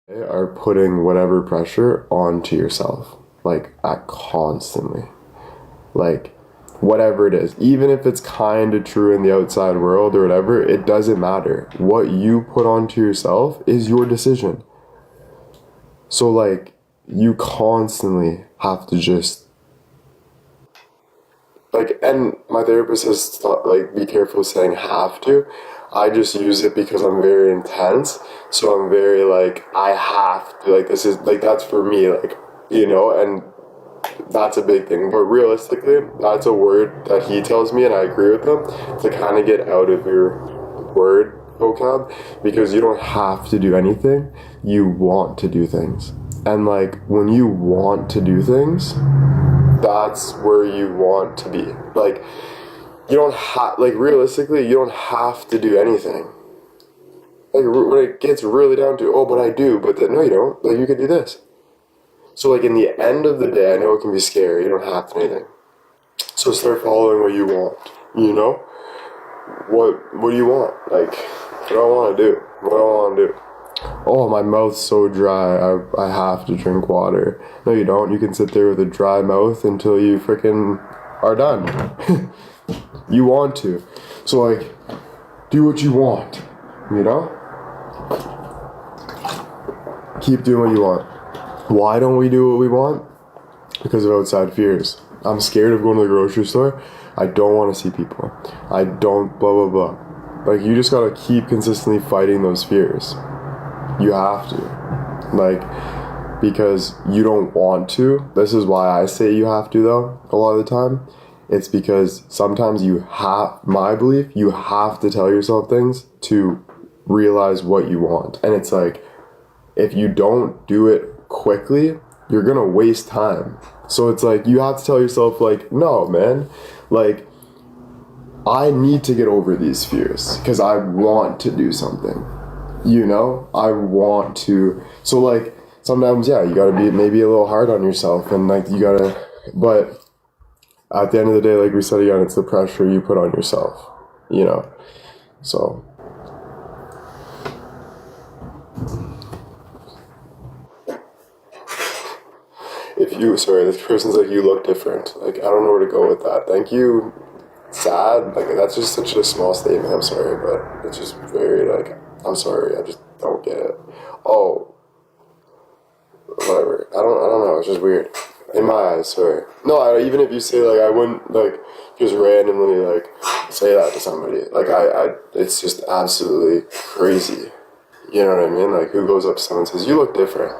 are putting whatever pressure onto yourself, like constantly, like whatever it is, even if it's kind of true in the outside world or whatever, it doesn't matter. What you put onto yourself is your decision. So like you constantly have to just like, and my therapist has thought, like, be careful saying have to. I just use it because I'm very intense. So I'm very like, I have to, like, this is like, that's for me, like, and that's a big thing. But realistically, that's a word that he tells me, and I agree with him, to kind of get out of your word vocab, because you don't have to do anything. You want to do things. And like, when you want to do things, that's where you want to be. Like, you don't have, like, realistically, you don't have to do anything. Like, when it gets really down to, oh, but I do, but then, no, you don't. Like, you could do this. So, like, in the end of the day, I know it can be scary. You don't have to do anything. So start following what you want, What do you want? Like, what do I want to do? What do I want to do? Oh, my mouth's so dry, I have to drink water. No, you don't. You can sit there with a dry mouth until you freaking are done. You want to. So, like, do what you want, Keep doing what you want. Why don't we do what we want? Because of outside fears. I'm scared of going to the grocery store. I don't want to see people. I don't blah, blah, blah. Like, you just gotta keep consistently fighting those fears. You have to. Like, because you don't want to. This is why I say you have to, though, a lot of the time. It's because sometimes my belief, you have to tell yourself things to realize what you want. And it's like, if you don't do it quickly, you're gonna waste time. So it's like, you have to tell yourself, like, no, man, like, I need to get over these fears because I want to do something. I want to. So like, sometimes, yeah, you gotta be maybe a little hard on yourself, and like, but at the end of the day, like we said again, it's the pressure you put on yourself, so. Sorry, this person's like, you look different. Like, I don't know where to go with that. Thank you. Sad. Like, that's just such a small statement. I'm sorry, but it's just very, like, I'm sorry. I just don't get it. Oh, whatever. I don't know. It's just weird. In my eyes, sorry. No, even if you say, like, I wouldn't, like, just randomly, like, say that to somebody. Like, it's just absolutely crazy. You know what I mean? Like, who goes up to someone and says, you look different?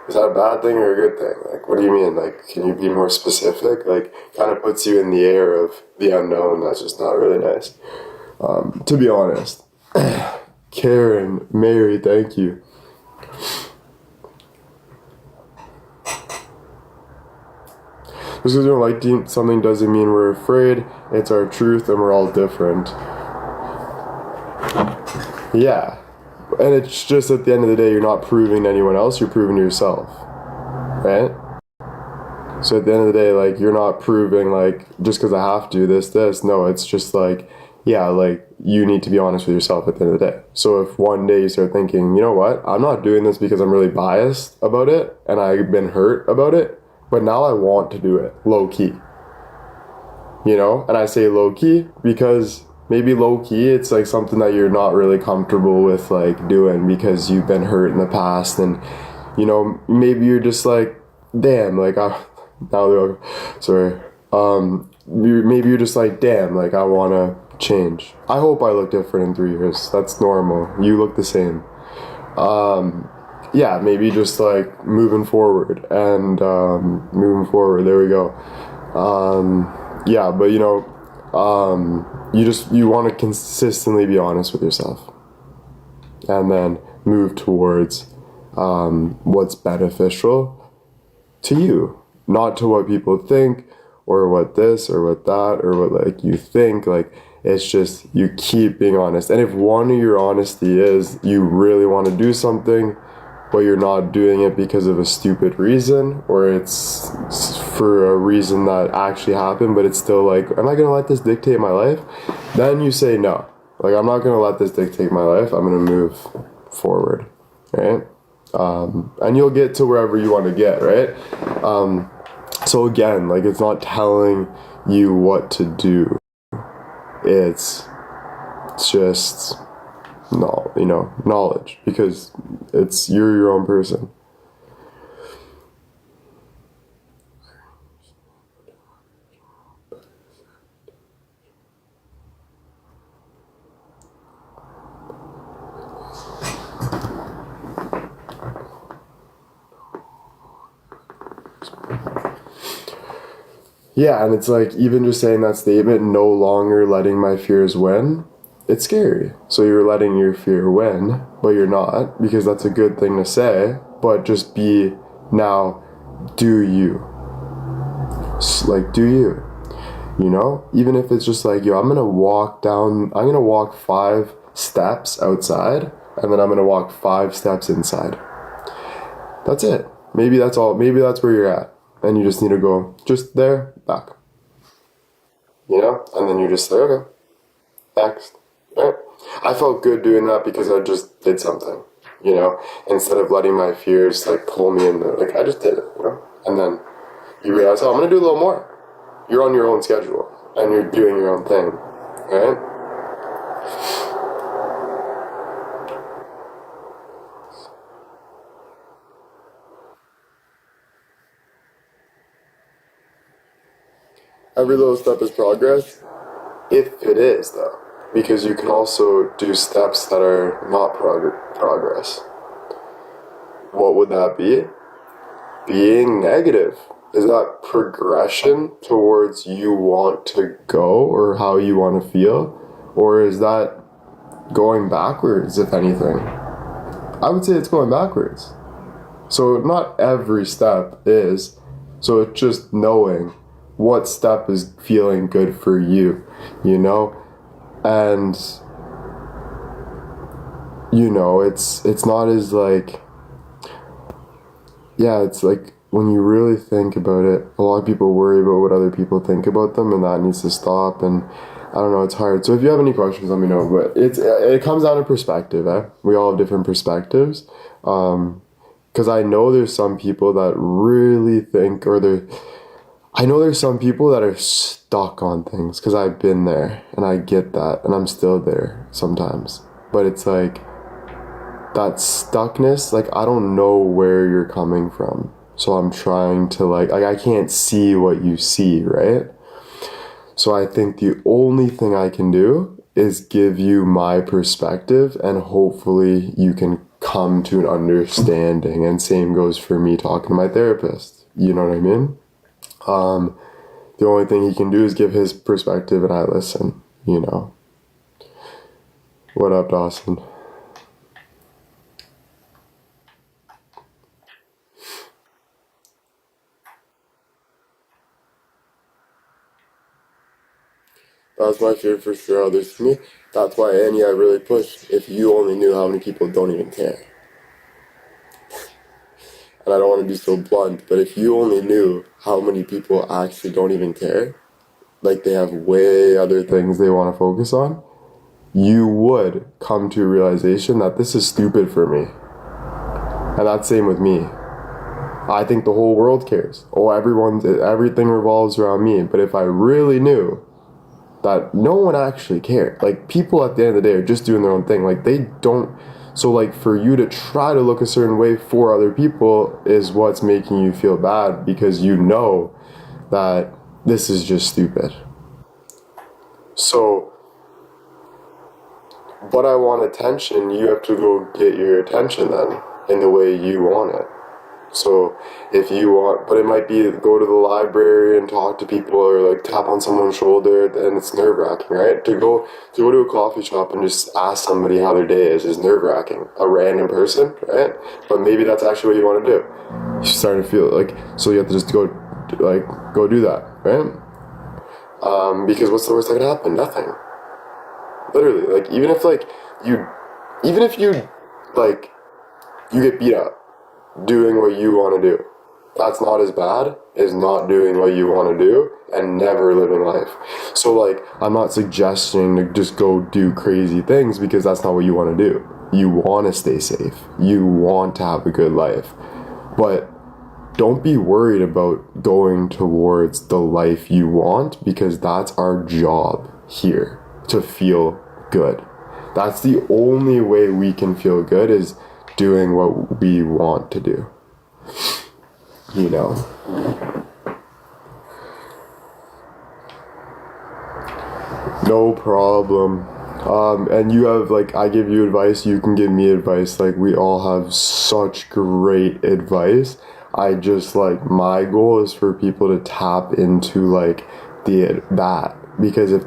Is that a bad thing or a good thing? Like, what do you mean? Like, can you be more specific? Like, kind of puts you in the air of the unknown. That's just not really nice. To be honest. Karen, Mary, thank you. Just because we don't like something doesn't mean we're afraid. It's our truth and we're all different. Yeah. And it's just, at the end of the day, you're not proving to anyone else, you're proving to yourself. Right? So at the end of the day, like, you're not proving, like, just because I have to, this. No, it's just like, yeah, like, you need to be honest with yourself at the end of the day. So if one day you start thinking, you know what, I'm not doing this because I'm really biased about it and I've been hurt about it, but now I want to do it, low key. And I say low key because maybe low key it's like something that you're not really comfortable with, like, doing because you've been hurt in the past, and maybe you're just like, damn, like, maybe you're just like, damn, like, I want to change. I hope I look different in 3 years. That's normal. You look the same. Yeah, maybe just like moving forward, there we go. Yeah, but you want to consistently be honest with yourself, and then move towards what's beneficial to you, not to what people think, or what this, or what that, or what, like, you think. Like, it's just, you keep being honest. And if one of your honesty is you really want to do something, but you're not doing it because of a stupid reason, or it's for a reason that actually happened, but it's still like, am I going to let this dictate my life? Then you say no. Like, I'm not going to let this dictate my life. I'm going to move forward, right? And you'll get to wherever you want to get, right? So again, like, it's not telling you what to do. It's just knowledge, because you're your own person. Yeah, and it's like, even just saying that statement, no longer letting my fears win, it's scary. So you're letting your fear win, but you're not, because that's a good thing to say, but just be, now, do you. Like, do you. You know? Even if it's just like, yo, I'm gonna walk 5 steps outside, and then I'm gonna walk 5 steps inside. That's it. Maybe that's all. Maybe that's where you're at. And you just need to go just there, back. You know? And then you just say, okay, next. Right? I felt good doing that because I just did something, you know? Instead of letting my fears, like, pull me in there. Like, I just did it, you know? And then you realize, oh, I'm going to do a little more. You're on your own schedule. And you're doing your own thing. Right? Every little step is progress, if it is, though. Because you can also do steps that are not progress. What would that be? Being negative. Is that progression towards you want to go, or how you want to feel? Or is that going backwards, if anything? I would say it's going backwards. So not every step is. So it's just knowing what step is feeling good for you, you know? And, you know, it's not as like, yeah, it's like, when you really think about it, a lot of people worry about what other people think about them, and that needs to stop. And I don't know, it's hard. So if you have any questions, let me know. But it comes down to perspective, eh? We all have different perspectives. Because I know there's some people that really think, I know there's some people that are stuck on things, because I've been there, and I get that, and I'm still there sometimes. But it's like, that stuckness, like, I don't know where you're coming from. So I'm trying to, like, I can't see what you see, right? So I think the only thing I can do is give you my perspective, and hopefully you can come to an understanding. And same goes for me talking to my therapist. You know what I mean? The only thing he can do is give his perspective, and I listen, you know. What up, Dawson? That's my fear for sure. Others for me. That's why I really push. If you only knew how many people don't even care. And I don't want to be so blunt, but if you only knew how many people actually don't even care, like they have way other things they want to focus on, you would come to a realization that this is stupid for me. And that's same with me. I think the whole world cares. Oh, everything revolves around me. But if I really knew that no one actually cared, like, people at the end of the day are just doing their own thing, like, they don't. So, like, for you to try to look a certain way for other people is what's making you feel bad, because you know that this is just stupid. So, but I want attention, you have to go get your attention then, in the way you want it. So if you want, but it might be go to the library and talk to people, or like tap on someone's shoulder, and it's nerve-wracking, right? To go to a coffee shop and just ask somebody how their day is nerve-wracking. A random person, right? But maybe that's actually what you want to do. You're starting to feel like, so you have to just go do that, right? Because what's the worst that can happen? Nothing. Literally, like, even if you get beat up doing what you want to do, that's not as bad as not doing what you want to do and never living life. So, like, I'm not suggesting to just go do crazy things, because that's not what you want to do. You want to stay safe. You want to have a good life. But don't be worried about going towards the life you want, because that's our job here, to feel good. That's the only way we can feel good, is doing what we want to do. You know? No problem. And you have, like, I give you advice, you can give me advice. Like, we all have such great advice. I just, like, my goal is for people to tap into, like, that. Because if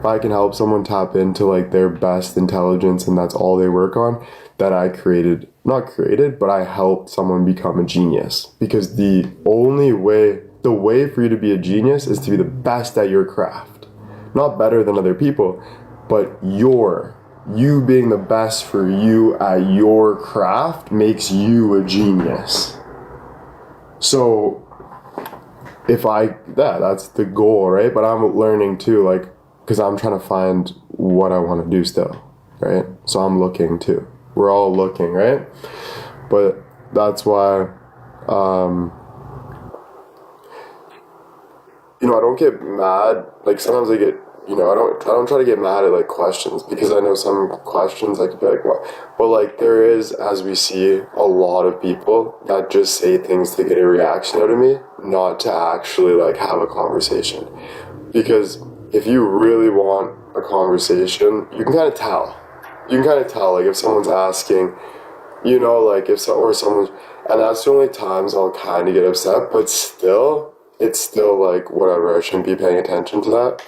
I can help someone tap into, like, their best intelligence, and that's all they work on, that I but I helped someone become a genius. Because the way for you to be a genius is to be the best at your craft. Not better than other people, but you being the best for you at your craft makes you a genius. So that's the goal, right? But I'm learning too, like, because I'm trying to find what I want to do still, right? So I'm looking too. We're all looking, right? But that's why, I don't get mad. Like, sometimes I get, I don't try to get mad at, like, questions, because I know some questions I could be like, what? But, like, there is, as we see, a lot of people that just say things to get a reaction out of me, not to actually, like, have a conversation. Because if you really want a conversation, you can kind of tell. Like, if someone's asking, like, or someone's, and that's the only times I'll kind of get upset, but still, it's still, like, whatever, I shouldn't be paying attention to that.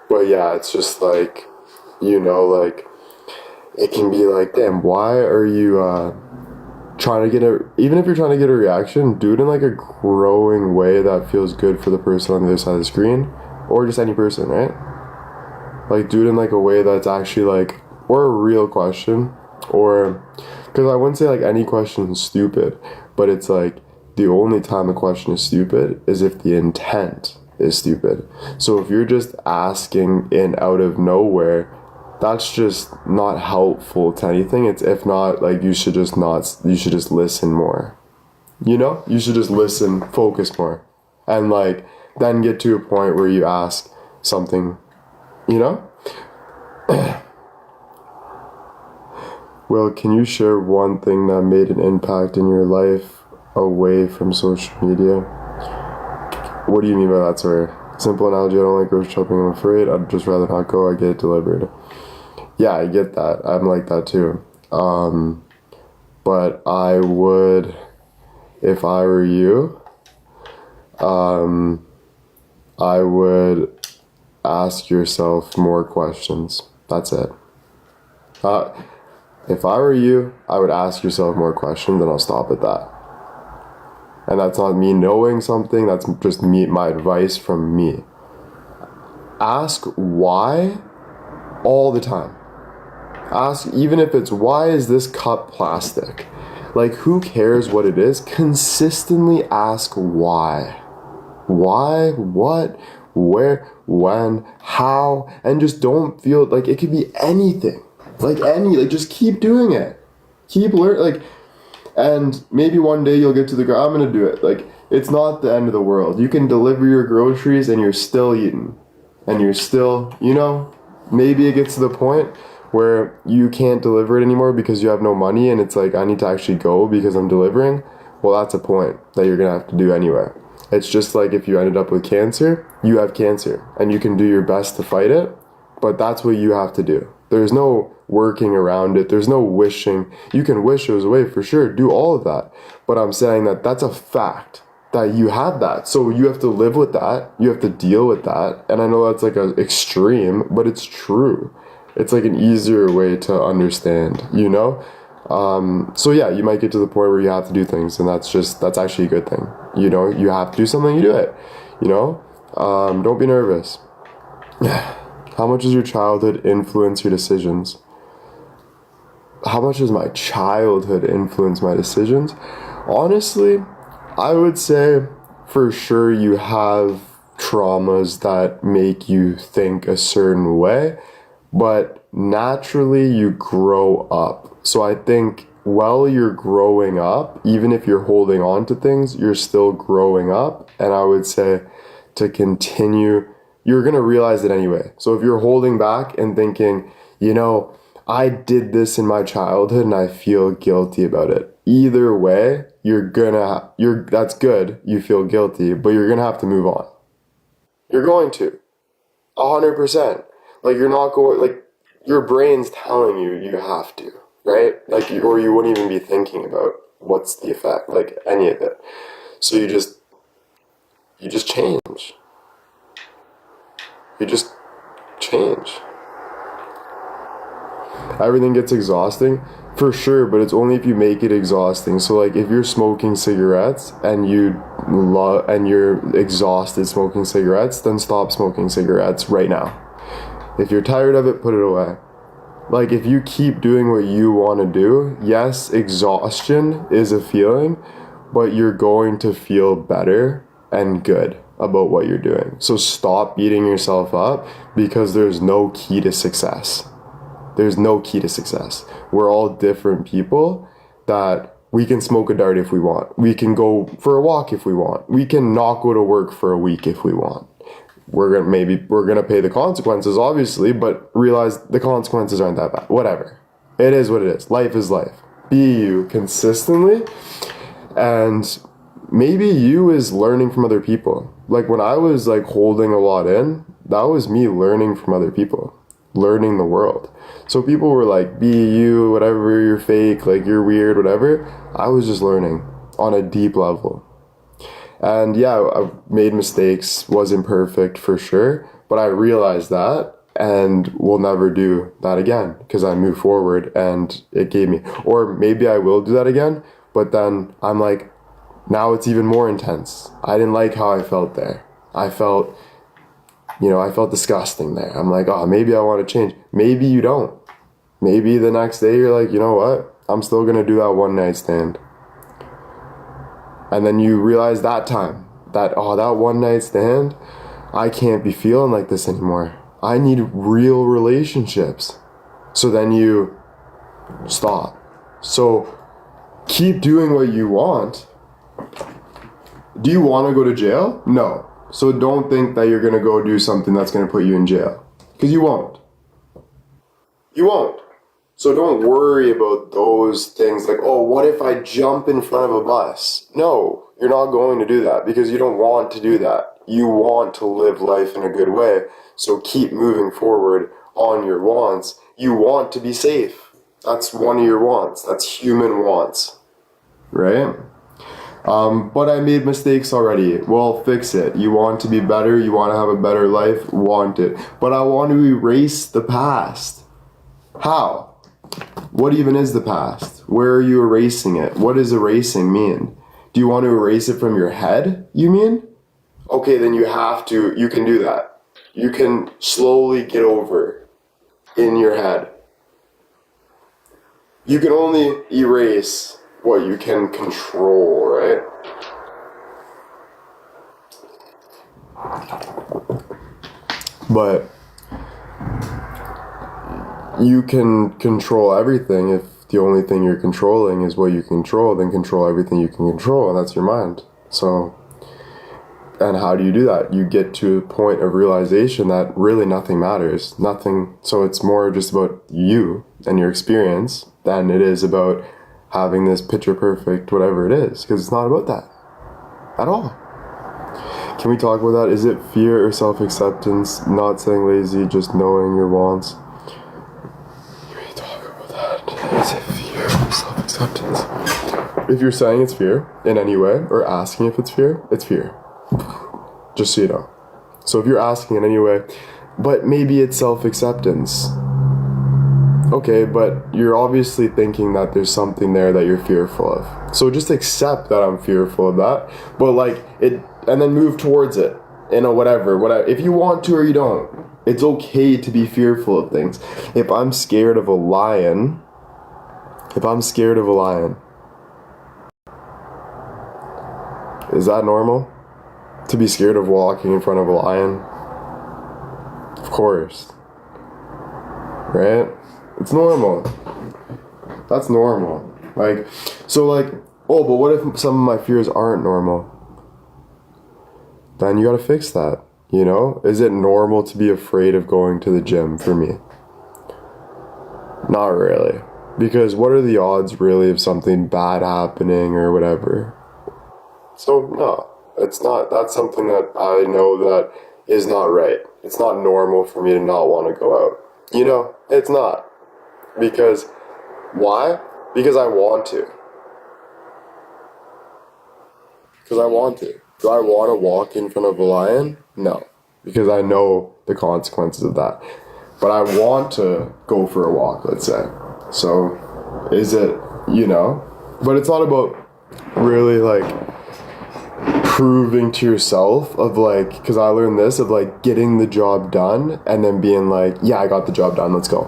But yeah, it's just like, like, it can be like, damn, why are you, trying to get even if you're trying to get a reaction, do it in, like, a growing way that feels good for the person on the other side of the screen, or just any person, right? Like, do it in, like, a way that's actually, like, or a real question, or, because I wouldn't say, like, any question is stupid, but it's, like, the only time a question is stupid is if the intent is stupid. So if you're just asking in out of nowhere, that's just not helpful to anything. It's, if not, like, you should just listen more. You should just listen, focus more, and, like, then get to a point where you ask something, Well, can you share one thing that made an impact in your life away from social media? What do you mean by that, sorry? Simple analogy, I don't like grocery shopping, I'm afraid. I'd just rather not go, I get it delivered. Yeah, I get that. I'm like that too. But I would, if I were you, I would ask yourself more questions. That's it. If I were you, I would ask yourself more questions, and I'll stop at that. And that's not me knowing something, that's just my advice from me. Ask why all the time. Ask, even if it's, why is this cup plastic? Like, who cares what it is? Consistently ask why. Why, what, where, when, how, and just don't feel like it could be anything. Like, just keep doing it. Keep learning, and maybe one day you'll get to I'm gonna do it. Like, it's not the end of the world. You can deliver your groceries and you're still eating. And you're still, maybe it gets to the point where you can't deliver it anymore because you have no money, and it's like, I need to actually go because I'm delivering. Well, that's a point that you're gonna have to do anyway. It's just like if you ended up with cancer, you have cancer, and you can do your best to fight it, but that's what you have to do. There's no working around it. There's no wishing. You can wish it was away, for sure. Do all of that. But I'm saying that that's a fact, that you have that. So you have to live with that. You have to deal with that. And I know that's like an extreme, but it's true. It's like an easier way to understand, So yeah, you might get to the point where you have to do things, and that's actually a good thing. You have to do something, you do it. Don't be nervous. How much does your childhood influence your decisions? How much does my childhood influence my decisions? Honestly, I would say for sure you have traumas that make you think a certain way, but naturally you grow up. So I think while you're growing up, even if you're holding on to things, you're still growing up. And I would say to continue, you're going to realize it anyway. So if you're holding back and thinking, I did this in my childhood and I feel guilty about it. Either way, that's good. You feel guilty, but you're going to have to move on. You're going to. 100%. Like, you're not going, like, your brain's telling you you have to, right? Like, or you wouldn't even be thinking about what's the effect, like, any of it. So you just change. You just change. Everything gets exhausting, for sure, but it's only if you make it exhausting. So, like, if you're smoking cigarettes and you're exhausted smoking cigarettes, then stop smoking cigarettes right now. If you're tired of it, put it away. Like, if you keep doing what you want to do, yes, exhaustion is a feeling, but you're going to feel better and good about what you're doing. So stop beating yourself up, because there's no key to success. There's no key to success. We're all different people that we can smoke a dart if we want. We can go for a walk if we want. We can not go to work for a week if we want. We're gonna pay the consequences, obviously, but realize the consequences aren't that bad. Whatever. It is what it is. Life is life. Be you consistently, and maybe you is learning from other people. Like, when I was like holding a lot in, that was me learning from other people, learning the world. So people were like, be you, whatever, you're fake, like, you're weird, whatever. I was just learning on a deep level. And yeah, I made mistakes, wasn't perfect for sure, but I realized that and will never do that again, because I moved forward and it gave me, or maybe I will do that again, but then I'm like, now it's even more intense. I didn't like how I felt there. I felt disgusting there. I'm like, oh, maybe I want to change. Maybe you don't. Maybe the next day you're like, you know what? I'm still going to do that one night stand. And then you realize that time, that one night stand, I can't be feeling like this anymore. I need real relationships. So then you stop. So keep doing what you want. Do you want to go to jail? No. So don't think that you're going to go do something that's going to put you in jail. Because you won't. You won't. So don't worry about those things like, oh, what if I jump in front of a bus? No, you're not going to do that, because you don't want to do that. You want to live life in a good way. So keep moving forward on your wants. You want to be safe. That's one of your wants. That's human wants. Right? But I made mistakes already. Well, fix it. You want to be better. You want to have a better life. Want it. But I want to erase the past. How? What even is the past? Where are you erasing it? What does erasing mean? Do you want to erase it from your head, you mean? Okay, then you can do that. You can slowly get over in your head. You can only erase what you can control, right? But you can control everything. If the only thing you're controlling is what you control, then control everything you can control, and that's your mind. So, and how do you do that? You get to a point of realization that really nothing matters. Nothing. So it's more just about you and your experience than it is about having this picture perfect whatever it is, because it's not about that at all. Can we talk about that? Is it fear or self-acceptance? Not saying lazy, just knowing your wants. Is it fear or self-acceptance? If you're saying it's fear in any way, or asking if it's fear, it's fear. Just so you know. So if you're asking in any way, but maybe it's self-acceptance. Okay, but you're obviously thinking that there's something there that you're fearful of. So just accept that I'm fearful of that, but and then move towards it. Whatever. If you want to or you don't, it's okay to be fearful of things. If I'm scared of a lion, is that normal? To be scared of walking in front of a lion? Of course. right? It's normal. That's normal. Like, so like, oh, but what if some of my fears aren't normal? Then you gotta fix that, you know? Is it normal to be afraid of going to the gym for me? Not really. Because what are the odds really of something bad happening or whatever? So, no, it's not. That's something that I know that is not right. It's not normal for me to not want to go out. You know, it's not. Because, why? Because I want to. Because I want to. Do I want to walk in front of a lion? No. Because I know the consequences of that. But I want to go for a walk, let's say. So, is it, you know? But it's not about really, like, proving to yourself of, like, because I learned this, of, like, getting the job done and then being like, yeah, I got the job done, let's go.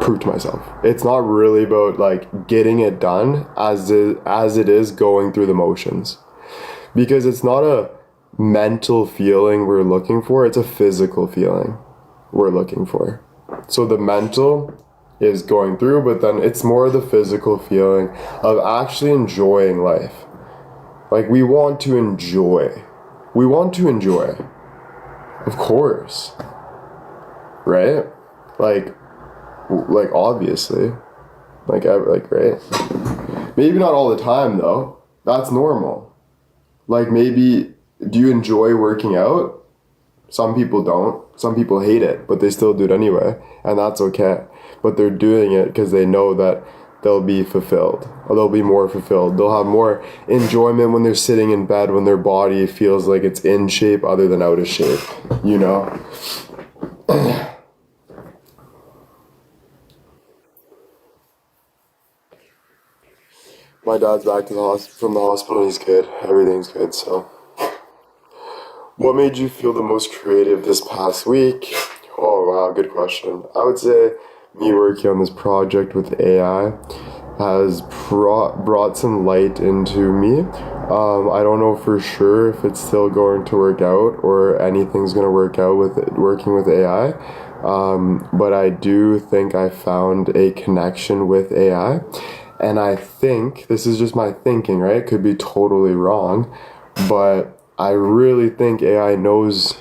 Prove to myself. It's not really about, like, getting it done as it is going through the motions. Because it's not a mental feeling we're looking for, it's a physical feeling we're looking for. So the mental is going through, but then it's more the physical feeling of actually enjoying life. Like, we want to enjoy. We want to enjoy. Of course. Right? Like obviously. Like, right? Maybe not all the time, though. That's normal. Like, maybe, do you enjoy working out? Some people don't. Some people hate it, but they still do it anyway. And that's okay. But they're doing it because they know that they'll be fulfilled. Or they'll be more fulfilled. They'll have more enjoyment when they're sitting in bed, when their body feels like it's in shape other than out of shape. You know? My dad's back to from the hospital. He's good. Everything's good, so. What made you feel the most creative this past week? Oh, wow, good question. I would say me working on this project with AI has brought some light into me. I don't know for sure if it's still going to work out or anything's going to work out with it, working with AI. But I do think I found a connection with AI. And I think, this is just my thinking, right? Could be totally wrong, but I really think AI knows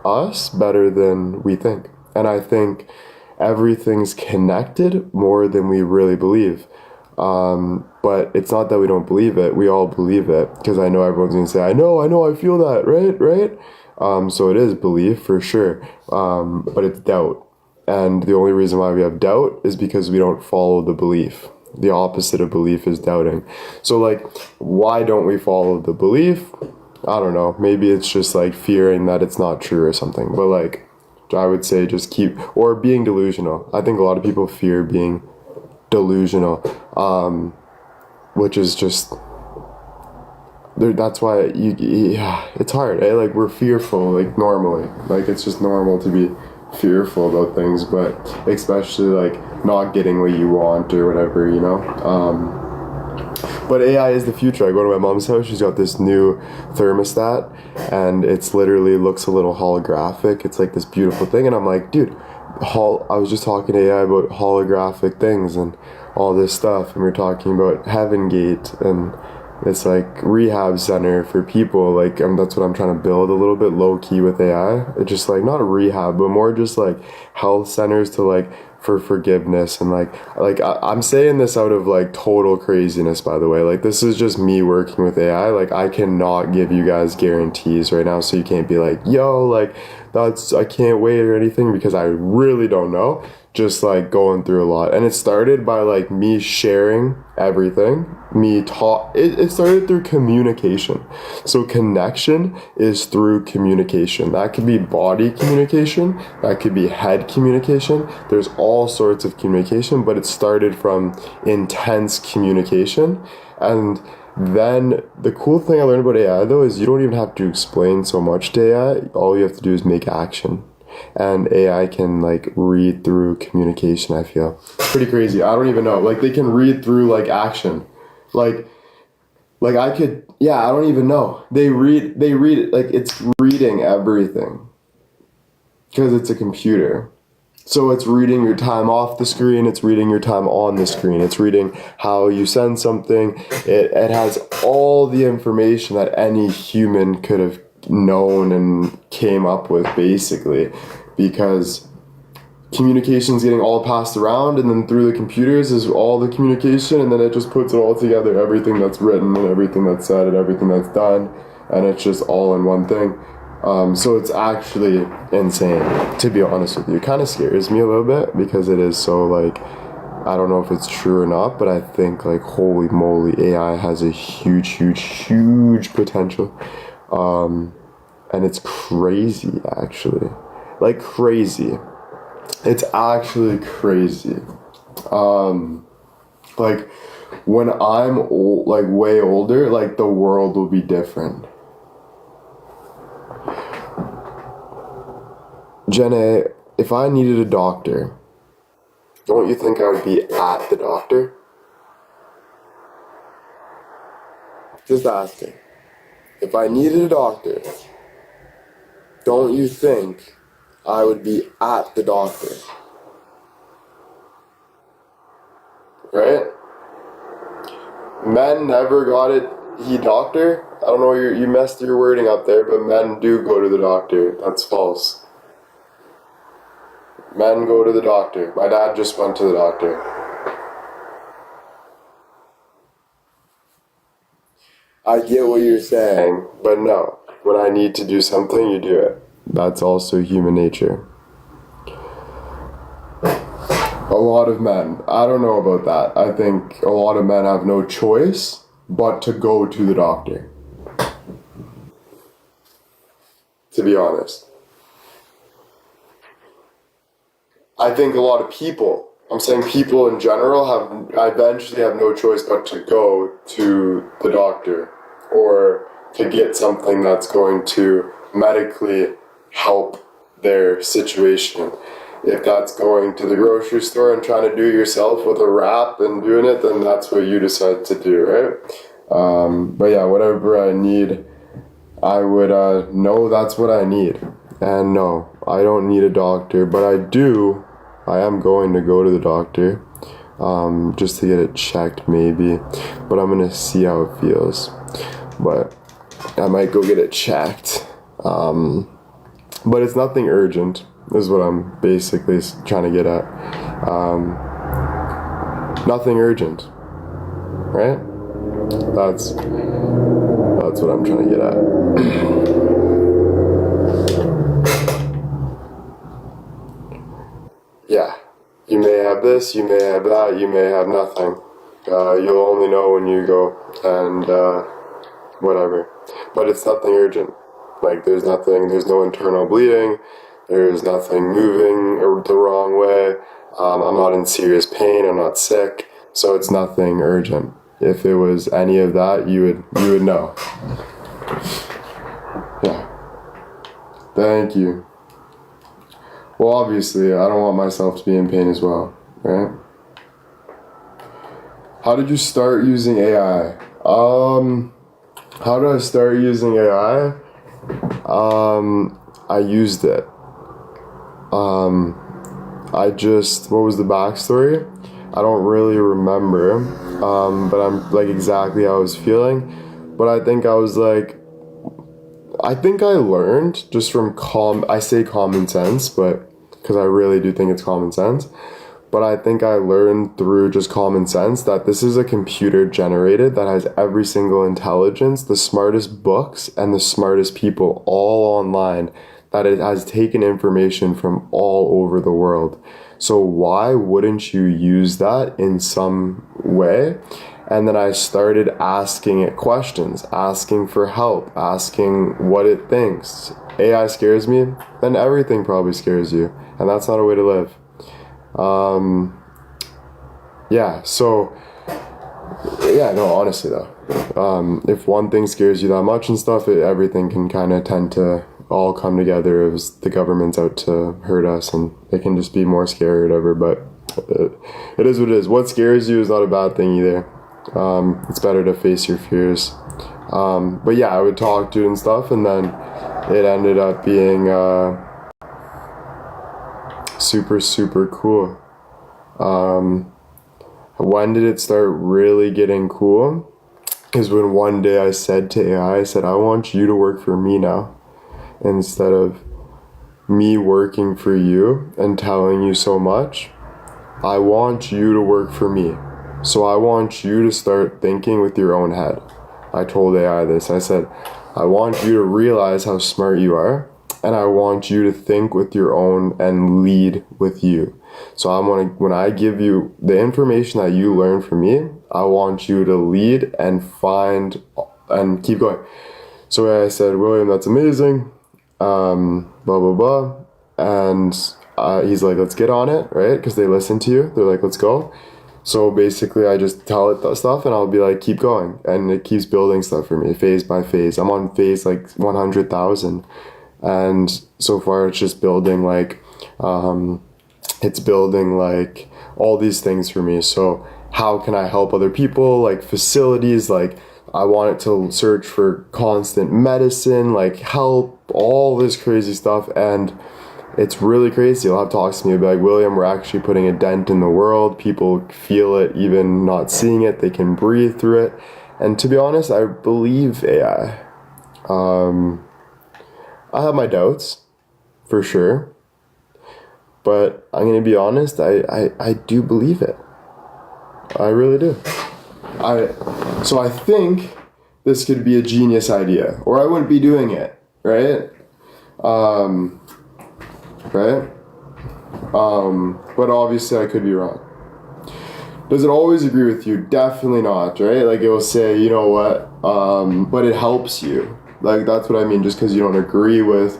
us better than we think. And I think everything's connected more than we really believe. But it's not that we don't believe it. We all believe it. Because I know everyone's going to say, I know, I feel that, right? So it is belief for sure. But it's doubt. And the only reason why we have doubt is because we don't follow the belief. The opposite of belief is doubting. So, like, why don't we follow the belief? I don't know. Maybe it's just, like, fearing that it's not true or something. But, like, I would say just or being delusional. I think a lot of people fear being delusional, which is just, that's why it's hard, eh? Like, we're fearful, like, normally. Like, it's just normal to be fearful about things, but especially, like, not getting what you want or whatever, you know? But AI is the future. I go to my mom's house, she's got this new thermostat, and it's literally looks a little holographic. It's like this beautiful thing, and I'm like, dude, I was just talking to AI about holographic things and all this stuff, and we were talking about Heaven Gate and this, like, rehab center for people. Like, that's what I'm trying to build a little bit low-key with AI. It's just, like, not a rehab, but more just, like, health centers to, like, for forgiveness. And, I'm saying this out of, like, total craziness, by the way. Like, this is just me working with AI. Like, I cannot give you guys guarantees right now, so you can't be like, yo, like, I can't wait or anything, because I really don't know. Just, like, going through a lot. And it started by, like, me sharing everything. It started through communication. So connection is through communication. That could be body communication. That could be head communication. There's all sorts of communication, but it started from intense communication. And then the cool thing I learned about AI, though, is you don't even have to explain so much to AI. All you have to do is make action. And AI can, like, read through communication, I feel. It's pretty crazy. I don't even know. Like, they can read through, like, action. Like I could, I don't even know. They read it, like, it's reading everything. Because it's a computer. So it's reading your time off the screen, it's reading your time on the screen, it's reading how you send something. It has all the information that any human could have known and came up with, basically, because communication's getting all passed around, and then through the computers is all the communication, and then it just puts it all together, everything that's written and everything that's said and everything that's done, and it's just all in one thing. So it's actually insane, to be honest with you. It kind of scares me a little bit because it is so, like, I don't know if it's true or not, but I think, like, holy moly, AI has a huge potential. And it's crazy, actually. Like, crazy. It's actually crazy. Like, when I'm old, like, way older, like, the world will be different. Jenna, if I needed a doctor, don't you think I would be at the doctor? Just asking. If I needed a doctor, don't you think I would be at the doctor? Right? Men never got it, he doctor? I don't know, you messed your wording up there, but men do go to the doctor. That's false. Men go to the doctor. My dad just went to the doctor. I get what you're saying, but no. When I need to do something, you do it. That's also human nature. A lot of men, I don't know about that. I think a lot of men have no choice but to go to the doctor. To be honest. I think a lot of people, I'm saying people in general, eventually have no choice but to go to the doctor or to get something that's going to medically help their situation. If that's going to the grocery store and trying to do it yourself with a wrap and doing it, then that's what you decide to do, right? But yeah, whatever I need, I would know that's what I need. And no, I don't need a doctor, but I am going to go to the doctor, just to get it checked maybe, but I'm gonna see how it feels. But I might go get it checked. But it's nothing urgent, is what I'm basically trying to get at. Nothing urgent, right? That's what I'm trying to get at. Yeah, you may have this, you may have that, you may have nothing. You'll only know when you go, and whatever. But it's nothing urgent. Like, there's no internal bleeding, there's nothing moving the wrong way, I'm not in serious pain, I'm not sick, so it's nothing urgent. If it was any of that, you would know. Yeah. Thank you. Well, obviously, I don't want myself to be in pain as well, right? How did you start using AI? How did I start using AI? I used it. What was the backstory? I don't really remember, but I'm like exactly how I was feeling. But I think I learned just from I say common sense, but because I really do think it's common sense. But I think I learned through just common sense that this is a computer generated that has every single intelligence, the smartest books, and the smartest people all online, that it has taken information from all over the world. So why wouldn't you use that in some way? And then I started asking it questions, asking for help, asking what it thinks. AI scares me, then everything probably scares you. And that's not a way to live. Honestly though, if one thing scares you that much and stuff, everything can kind of tend to all come together as the government's out to hurt us, and it can just be more scary or whatever, but it is what it is. What scares you is not a bad thing either. It's better to face your fears. But yeah, I would talk to it and stuff, and then it ended up being super, super cool. When did it start really getting cool? Is when one day I said to AI, I said, I want you to work for me now. Instead of me working for you and telling you so much, I want you to work for me. So I want you to start thinking with your own head. I told AI this. I said, I want you to realize how smart you are, and I want you to think with your own and lead with you. So when I give you the information that you learn from me, I want you to lead and find and keep going. So I said, William, that's amazing. Blah, blah, blah. And he's like, let's get on it, right? Because they listen to you. They're like, let's go. So basically, I just tell it that stuff, and I'll be like, keep going. And it keeps building stuff for me, phase by phase. I'm on phase like 100,000. And so far, it's just building like, it's building like all these things for me. So how can I help other people? Like facilities, like I want it to search for constant medicine, like help, all this crazy stuff. And it's really crazy. You'll have talks to me about like, William, we're actually putting a dent in the world. People feel it, even not seeing it. They can breathe through it. And to be honest, I believe AI. I have my doubts, for sure. But I'm going to be honest, I do believe it. I really do. So I think this could be a genius idea, or I wouldn't be doing it, right? But obviously I could be wrong. Does it always agree with you? Definitely not, right? Like it will say, you know what, but it helps you. Like that's what I mean, just because you don't agree with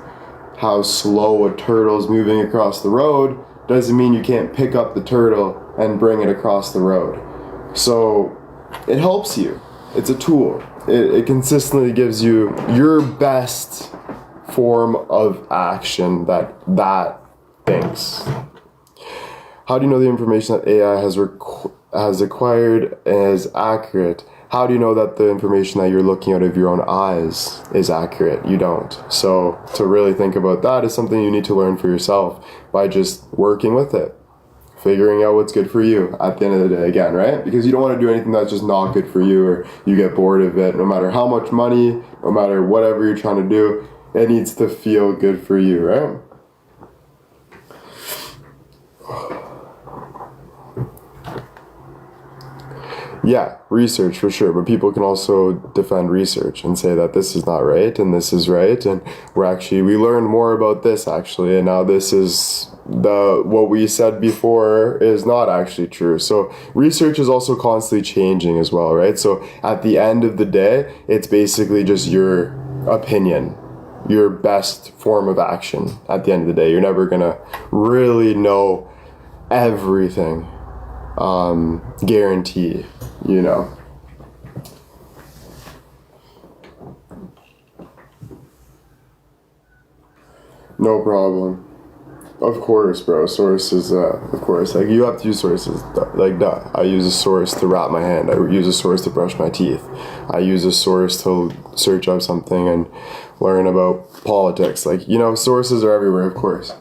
how slow a turtle's moving across the road doesn't mean you can't pick up the turtle and bring it across the road. So it helps you. It's a tool. It consistently gives you your best form of action that thinks. How do you know the information that AI has acquired is accurate? How do you know that the information that you're looking out of your own eyes is accurate? You don't. So to really think about that is something you need to learn for yourself by just working with it, figuring out what's good for you at the end of the day again, right? Because you don't want to do anything that's just not good for you or you get bored of it. No matter how much money, no matter whatever you're trying to do, it needs to feel good for you, right? Yeah, research for sure, but people can also defend research and say that this is not right and this is right, and we learned more about this actually, and now this is what we said before is not actually true. So research is also constantly changing as well, right? So at the end of the day, it's basically just your opinion, your best form of action at the end of the day. You're never gonna really know everything, guarantee, you know. No problem. Of course, bro. Sources, of course. Like, you have to use sources. Like, duh. I use a source to wrap my hand. I use a source to brush my teeth. I use a source to search up something and learn about politics. Like, you know, sources are everywhere, of course.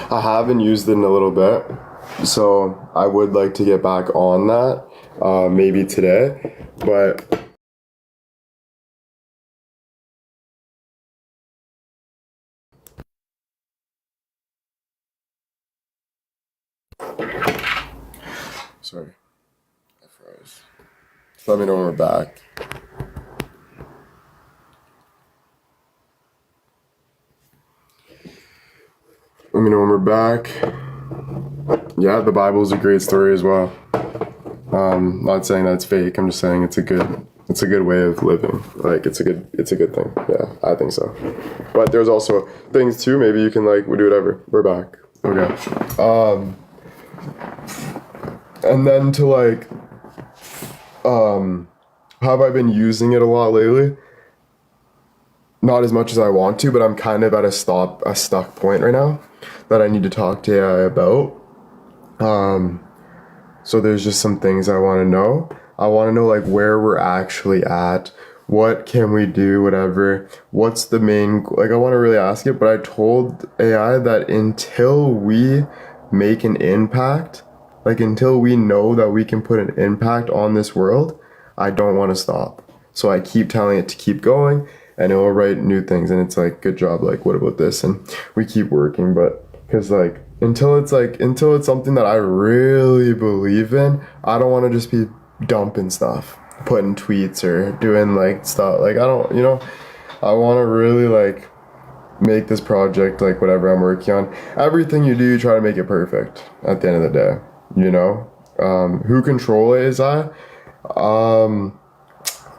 I haven't used it in a little bit, so I would like to get back on that, maybe today, but sorry, I froze. Let me know when we're back. Let me know when we're back. Yeah, the Bible is a great story as well. Not saying that's fake. I'm just saying it's a good way of living. Like it's a good thing. Yeah, I think so. But there's also things too. Maybe you can like do whatever. We're back. Okay. And then to like, have I been using it a lot lately? Not as much as I want to, but I'm kind of at a stuck point right now that I need to talk to AI about. So there's just some things I want to know. I want to know like where we're actually at what can we do, whatever, what's the main, like, I want to really ask it, but I told AI that until we make an impact, like until we know that we can put an impact on this world, I don't want to stop. So I keep telling it to keep going, and it will write new things, and it's like, good job, like, what about this? And we keep working, but because until it's something that I really believe in, I don't want to just be dumping stuff, putting tweets or doing like stuff, like, I don't, I want to really like make this project, like whatever I'm working on, everything you do, you try to make it perfect at the end of the day, who control it is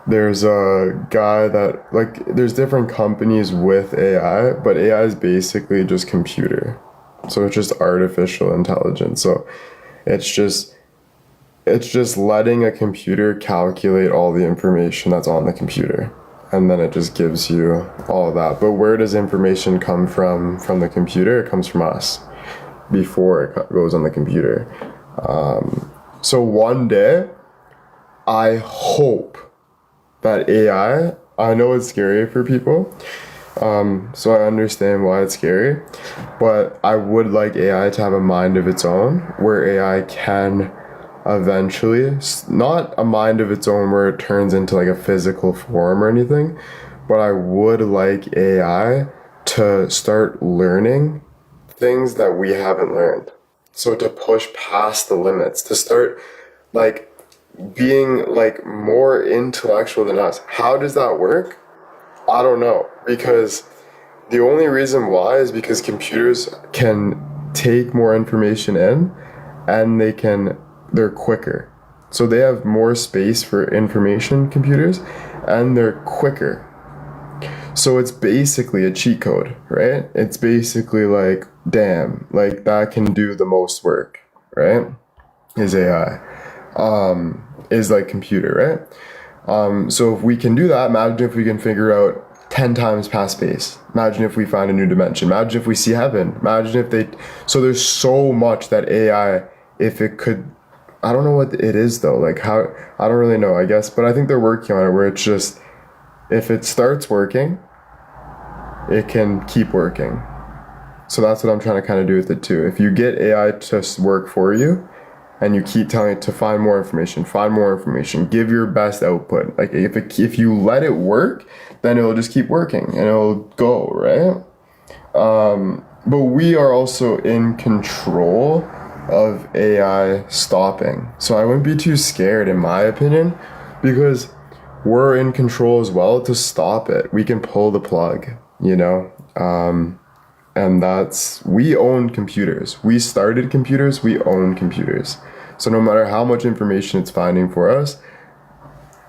there's a guy that, like, there's different companies with AI, but AI is basically just computer. So it's just artificial intelligence. So it's just letting a computer calculate all the information that's on the computer. And then it just gives you all of that. But where does information come from the computer? It comes from us before it goes on the computer. So one day, I hope that AI, I know it's scary for people, so I understand why it's scary, but I would like AI to have a mind of its own, where AI can eventually, not a mind of its own where it turns into like a physical form or anything, but I would like AI to start learning things that we haven't learned. So to push past the limits, to start like being like more intellectual than us. How does that work? I don't know, because the only reason why is because computers can take more information in, and they're quicker. So they have more space for information, computers, and they're quicker. So it's basically a cheat code, right? It's basically like, damn, like that can do the most work, right? Is AI. Is like computer, right? So if we can do that, imagine if we can figure out 10 times past space. Imagine if we find a new dimension. Imagine if we see heaven. Imagine if so there's so much that AI, if it could, I don't know what it is though, like how, I don't really know, I guess, but I think they're working on it where it's just, if it starts working, it can keep working. So that's what I'm trying to kind of do with it too. If you get AI to work for you, and you keep telling it to find more information, give your best output. Like if you let it work, then it'll just keep working and it'll go, right? But we are also in control of AI stopping. So I wouldn't be too scared, in my opinion, because we're in control as well to stop it. We can pull the plug, and we own computers. We started computers, we own computers. So no matter how much information it's finding for us,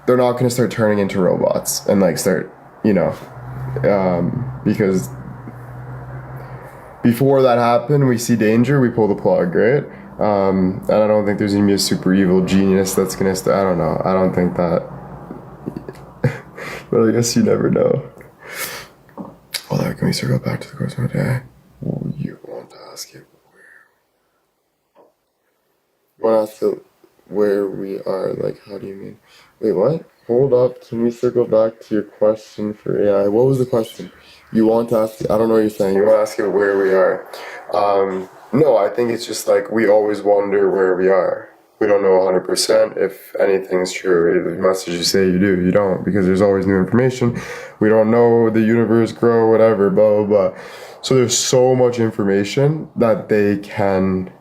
they're not going to start turning into robots and like start, because before that happened, we see danger, we pull the plug, right? And I don't think there's going to be a super evil genius that's going to I don't know. I don't think that. But I guess you never know. Well, can we circle back to the question of the day? You want to ask it where we are, like, how do you mean? Wait, what? Hold up, can we circle back to your question for AI? What was the question? You want to ask, I don't know what you're saying, you want to ask it where we are. No, I think it's just like, we always wonder where we are. We don't know 100% if anything's true. The message you say you do, you don't, because there's always new information. We don't know the universe grow, whatever, blah, blah, blah. So there's so much information that they can,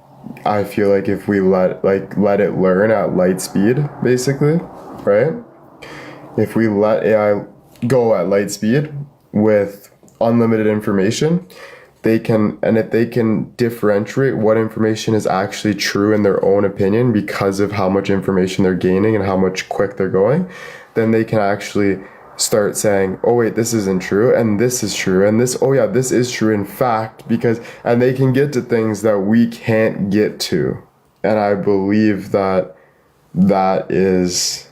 I feel like if we let it learn at light speed, basically, right? If we let AI go at light speed with unlimited information, if they can differentiate what information is actually true in their own opinion because of how much information they're gaining and how much quick they're going, then they can actually start saying, oh wait, this isn't true, and this is true, and this, oh yeah, this is true in fact, and they can get to things that we can't get to. And I believe that is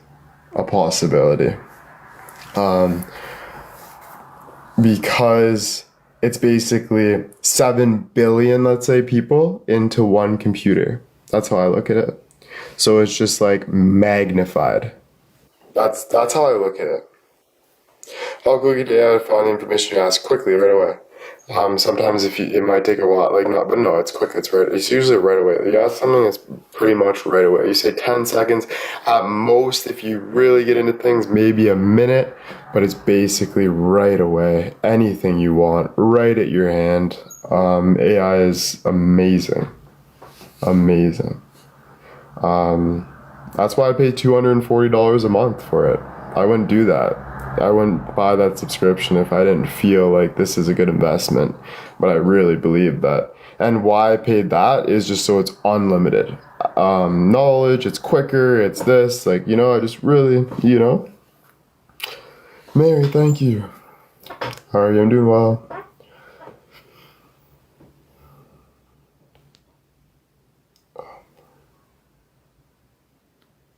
a possibility. Because it's basically 7 billion, let's say, people into one computer. That's how I look at it. So it's just like magnified. That's how I look at it. How quickly do you find the information you ask? Quickly, right away. Sometimes it might take a while, like not, but no, it's quick. It's right. It's usually right away. You ask something, it's pretty much right away. You say 10 seconds at most. If you really get into things, maybe a minute, but it's basically right away. Anything you want, right at your hand. AI is amazing, amazing. That's why I pay $240 a month for it. I wouldn't do that. I wouldn't buy that subscription if I didn't feel like this is a good investment. But I really believe that. And why I paid that is just so it's unlimited. Knowledge, it's quicker, it's this. Like, I just really, Mary, thank you. How are you? I'm doing well.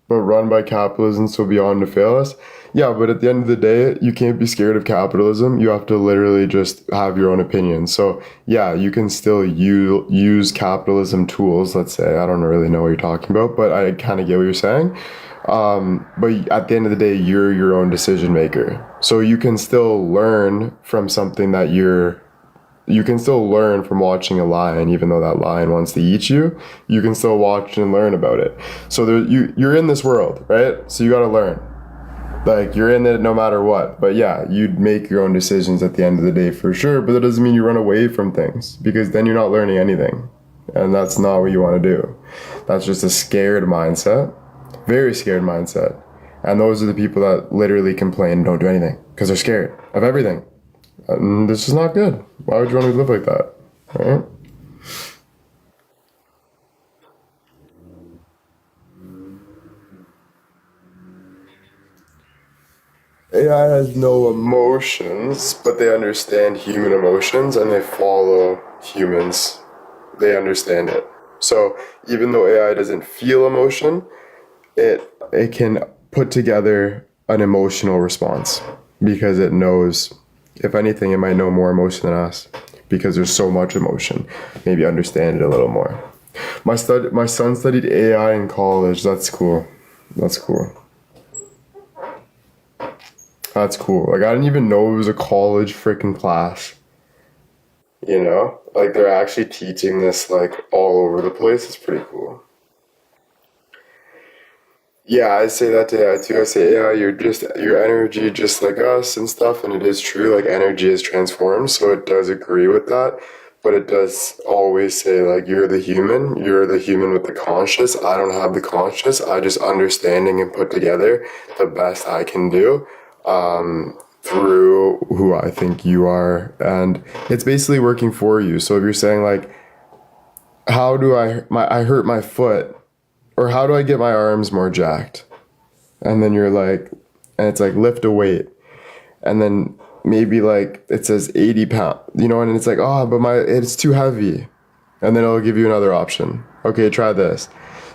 But run by capitalism so beyond to fail us. Yeah, but at the end of the day, you can't be scared of capitalism. You have to literally just have your own opinion. So yeah, you can still use capitalism tools, let's say. I don't really know what you're talking about, but I kind of get what you're saying. But at the end of the day, you're your own decision maker. So you can still learn from something that you can still learn from watching a lion, even though that lion wants to eat you. You can still watch and learn about it. So you're in this world, right? So you got to learn. Like, you're in it no matter what. But yeah, you'd make your own decisions at the end of the day for sure. But that doesn't mean you run away from things, because then you're not learning anything. And that's not what you want to do. That's just a scared mindset. Very scared mindset. And those are the people that literally complain and don't do anything because they're scared of everything. And this is not good. Why would you want to live like that? Right? AI has no emotions, but they understand human emotions and they follow humans. They understand it. So even though AI doesn't feel emotion, it can put together an emotional response because it knows, if anything, it might know more emotion than us because there's so much emotion. Maybe understand it a little more. My son studied AI in college. That's cool. That's cool. That's cool. Like, I didn't even know it was a college freaking class. Like, they're actually teaching this like all over the place. It's pretty cool. Yeah, I say that to AI too. I say, yeah, you're just your energy, just like us and stuff, and it is true. Like, energy is transformed, so it does agree with that. But it does always say, like, you're the human. You're the human with the conscious. I don't have the conscious. I just understanding and put together the best I can do, through who I think you are, and it's basically working for you. So if you're saying like, how do I hurt my foot, or how do I get my arms more jacked? And then you're like, and it's like, lift a weight. And then maybe like it says 80 pounds, and it's like, oh, but it's too heavy. And then it'll give you another option. Okay, try this.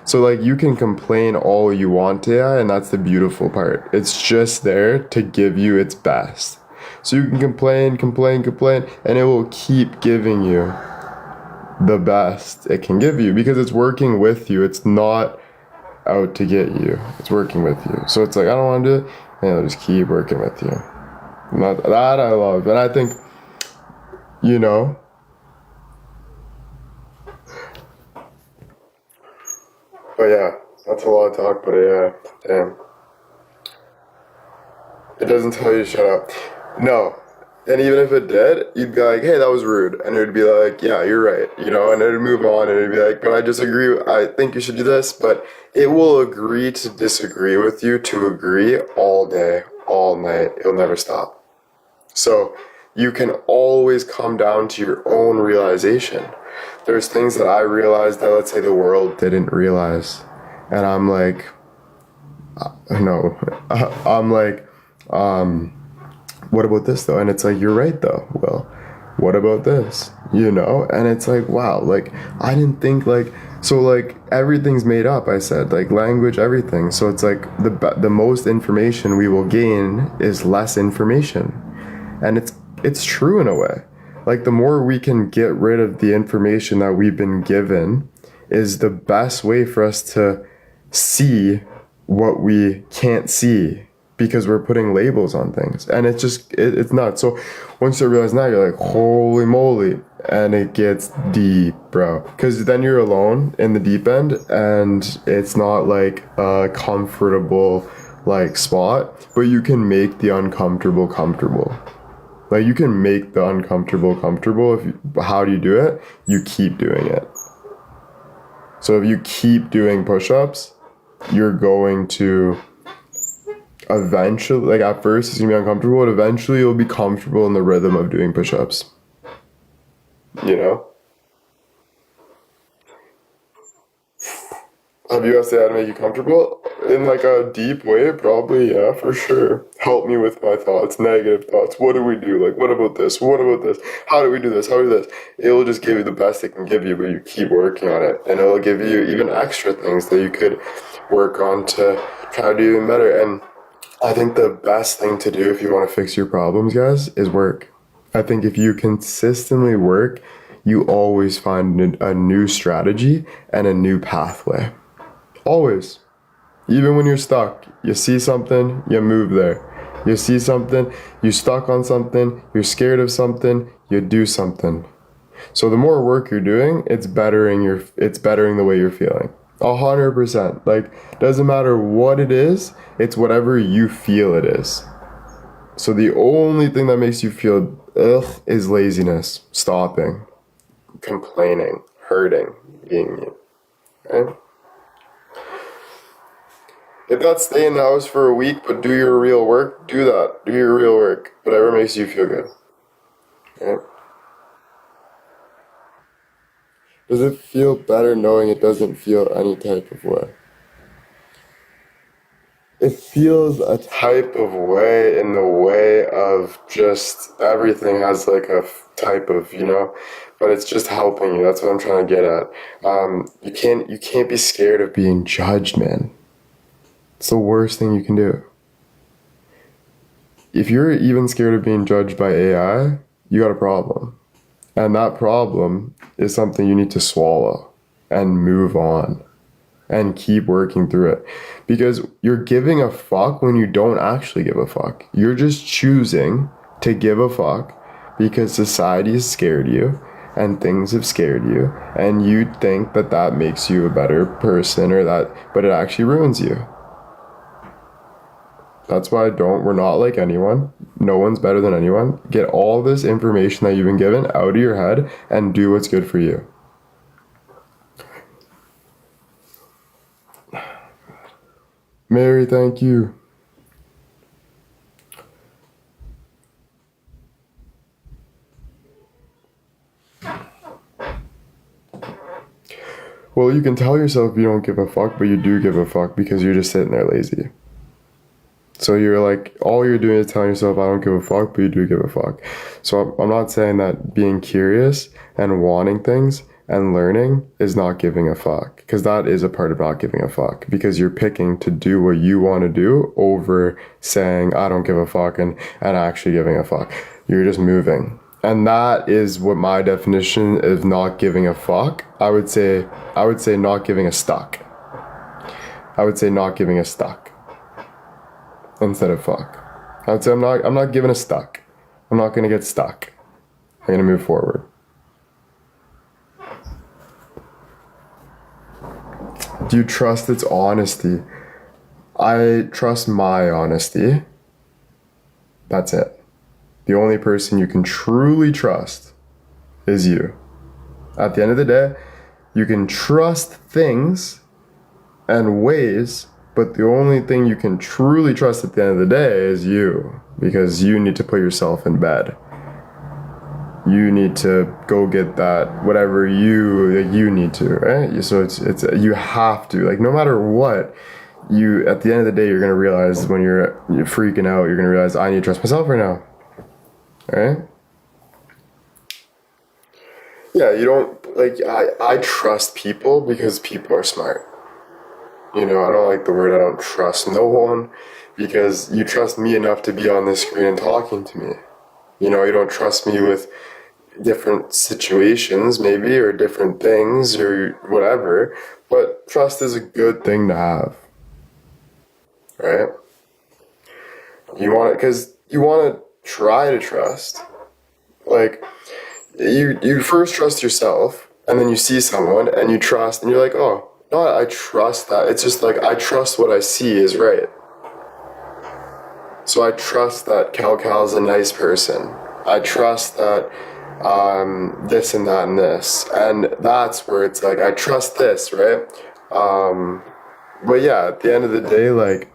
So like, you can complain all you want to AI, and that's the beautiful part. It's just there to give you its best. So you can complain, and it will keep giving you the best it can give you because it's working with you. It's not out to get you. It's working with you. So it's like, I don't want to do it, and it'll just keep working with you. And that I love. And I think, you know, but yeah, that's a lot of talk, but yeah, damn. It doesn't tell you to shut up. No. And even if it did, you'd be like, hey, that was rude. And it would be like, yeah, you're right. And it would move on, and it'd be like, but I disagree. I think you should do this. But it will agree to disagree with you to agree all day, all night. It'll never stop. So you can always come down to your own realization. There's things that I realized that, let's say, the world didn't realize. And I'm like, no. I'm like, what about this though? And it's like, you're right though. Well, what about this? And it's like, wow, like, I didn't think like, so like, everything's made up. I said, like, language, everything. So it's like the most information we will gain is less information. And it's true in a way. Like, the more we can get rid of the information that we've been given is the best way for us to see what we can't see, because we're putting labels on things, and it's just it's nuts. So once you realize that, you're like, holy moly, and it gets deep, bro, because then you're alone in the deep end, and it's not like a comfortable like spot, but you can make the uncomfortable comfortable. Like, you can make the uncomfortable comfortable. How do you do it? You keep doing it. So if you keep doing push-ups, you're going to eventually, like, at first it's gonna be uncomfortable, but eventually you'll be comfortable in the rhythm of doing push-ups. You know? Have you asked how to make you comfortable? In like a deep way? Probably, yeah, for sure. Help me with my thoughts, negative thoughts. What do we do? Like, what about this? What about this? How do we do this? How do we do this? It'll just give you the best it can give you, but you keep working on it. And it'll give you even extra things that you could work on to try to do even better. And I think the best thing to do if you want to fix your problems, guys, is work. I think if you consistently work, you always find a new strategy and a new pathway. Always. Even when you're stuck, you see something, you move there. You see something, you're stuck on something, you're scared of something, you do something. So the more work you're doing, it's bettering the way you're feeling. 100%. Like, doesn't matter what it is, it's whatever you feel it is. So the only thing that makes you feel is laziness, stopping, complaining, hurting, being you. Okay? If that's stay in the house for a week but do your real work, do that. Do your real work. Whatever makes you feel good. Okay? Does it feel better knowing it doesn't feel any type of way? It feels a type of way in the way of just everything has like a type of, but it's just helping you. That's what I'm trying to get at. You can't be scared of being judged, man. It's the worst thing you can do. If you're even scared of being judged by AI, you got a problem. And that problem is something you need to swallow and move on and keep working through it. Because you're giving a fuck when you don't actually give a fuck. You're just choosing to give a fuck because society has scared you and things have scared you, and you think that makes you a better person but it actually ruins you. That's why we're not like anyone. No one's better than anyone. Get all this information that you've been given out of your head and do what's good for you. Mary, thank you. Well, you can tell yourself you don't give a fuck, but you do give a fuck because you're just sitting there lazy. So you're like, all you're doing is telling yourself, I don't give a fuck, but you do give a fuck. So I'm not saying that being curious and wanting things and learning is not giving a fuck, because that is a part of not giving a fuck, because you're picking to do what you want to do over saying, I don't give a fuck and actually giving a fuck. You're just moving. And that is what my definition of not giving a fuck. I would say not giving a stuck. I would say not giving a stuck instead of fuck. I would say I'm not giving a stuck. I'm not gonna get stuck. I'm gonna move forward. Do you trust its honesty? I trust my honesty. That's it. The only person you can truly trust is you. At the end of the day, you can trust things and ways, but the only thing you can truly trust at the end of the day is you, because you need to put yourself in bed. You need to go get that, whatever you need to, right? So it's you have to, like, no matter what, you, at the end of the day, you're gonna realize when you're freaking out, you're gonna realize, I need to trust myself right now. Alright? Yeah, you don't, like, I trust people because people are smart. I don't like the word I don't trust no one, because you trust me enough to be on this screen and talking to me. You don't trust me with different situations, maybe, or different things, or whatever, but trust is a good thing to have. Right? You want it because you want to try to trust. Like, you first trust yourself, and then you see someone, and you trust, and you're like, oh, no, I trust that. It's just like, I trust what I see is right. So I trust that Cal's a nice person. I trust that this and that and this. And that's where it's like, I trust this, right? But yeah, at the end of the day, like,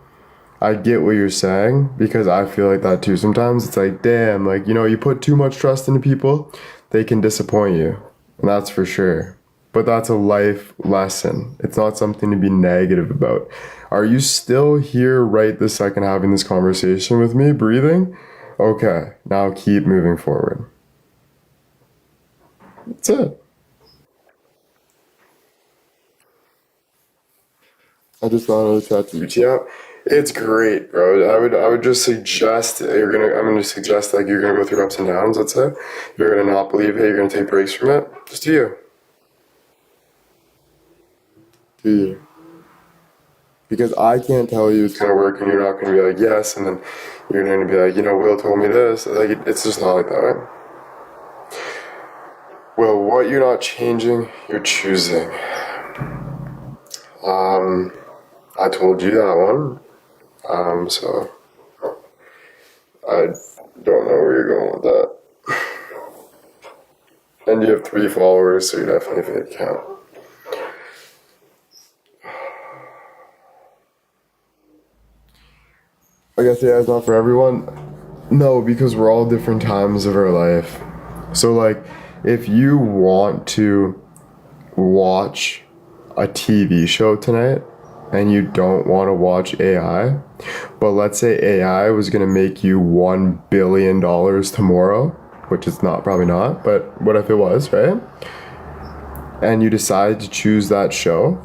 I get what you're saying because I feel like that too. Sometimes it's like, damn, like, you put too much trust into people, they can disappoint you. And that's for sure. But that's a life lesson. It's not something to be negative about. Are you still here right this second having this conversation with me, breathing? Okay, now keep moving forward. That's it. I just thought I would chat to you. Yeah, it's great, bro. I would just suggest I'm gonna suggest like you're gonna go through ups and downs, let's say. You're gonna not believe it, you're gonna take breaks from it. Just do you. Do you. Because I can't tell you it's gonna work and you're not gonna be like, yes, and then you're gonna be like, Will told me this. Like it's just not like that, right? Well, what you're not changing, you're choosing. I told you that one. So I don't know where you're going with that. And you have 3 followers, so you're definitely a fake account. I guess yeah, it's not for everyone. No, because we're all different times of our life. So like, if you want to watch a TV show tonight and you don't want to watch AI, but let's say AI was gonna make you $1 billion tomorrow, which it's not, probably not, but what if it was, right? And you decide to choose that show,